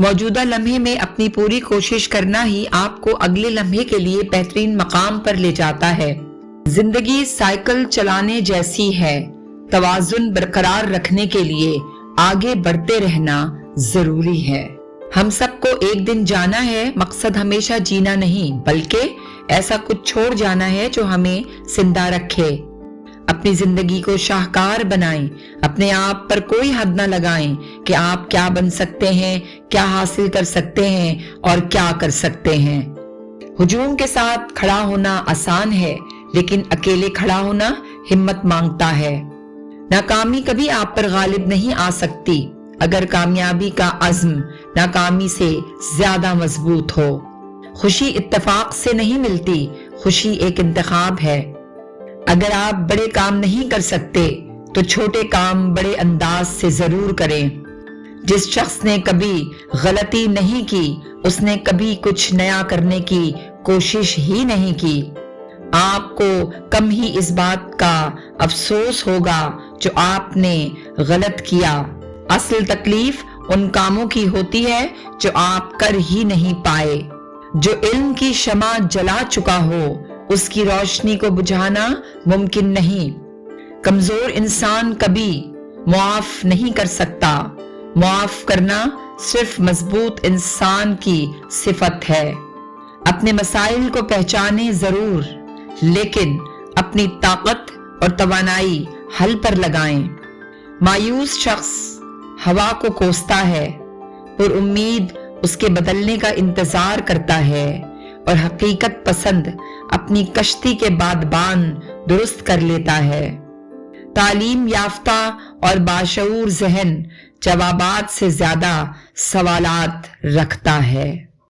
मौजूदा लम्हे में अपनी पूरी कोशिश करना ही आपको अगले लम्हे के लिए बेहतरीन मकाम पर ले जाता है। जिंदगी साइकिल चलाने जैसी है, तवाजुन बरकरार रखने के लिए आगे बढ़ते रहना जरूरी है। हम सबको एक दिन जाना है, मकसद हमेशा जीना नहीं बल्कि ऐसा कुछ छोड़ जाना है जो हमें जिंदा रखे। अपनी जिंदगी को शाहकार बनाएं, अपने आप पर कोई हद न लगाएं कि आप क्या बन सकते हैं, क्या हासिल कर सकते हैं और क्या कर सकते हैं। हुजूम के साथ खड़ा होना आसान है, लेकिन अकेले खड़ा होना हिम्मत मांगता है। नाकामी कभी आप पर गालिब नहीं आ सकती अगर कामयाबी का अज़्म नाकामी से ज्यादा मजबूत हो। खुशी इत्तेफाक से नहीं मिलती, खुशी एक इंतखाब है। अगर आप बड़े काम नहीं कर सकते तो छोटे काम बड़े अंदाज से जरूर करें। जिस शख्स ने कभी गलती नहीं की उसने कभी कुछ नया करने की कोशिश ही नहीं की। आपको कम ही इस बात का अफसोस होगा जो आपने गलत किया। असल तकलीफ उन कामों की होती है जो आप कर ही नहीं पाए। जो इल्म की शमा जला चुका हो उसकी रोशनी को बुझाना मुमकिन नहीं। कमजोर इंसान कभी मुआफ नहीं कर सकता। मुआफ करना सिर्फ मजबूत इंसान की सिफत है। अपने मसाइल को पहचाने जरूर, लेकिन अपनी ताकत और तवानाई हल पर लगाएं। मायूस शख्स हवा को कोसता है और उम्मीद उसके बदलने का इंतजार करता है, और हकीकत पसंद अपनी कश्ती के बादबान दुरुस्त कर लेता है। तालीम याफ्ता और बाशऊर ज़हन जवाबात से ज्यादा सवालात रखता है।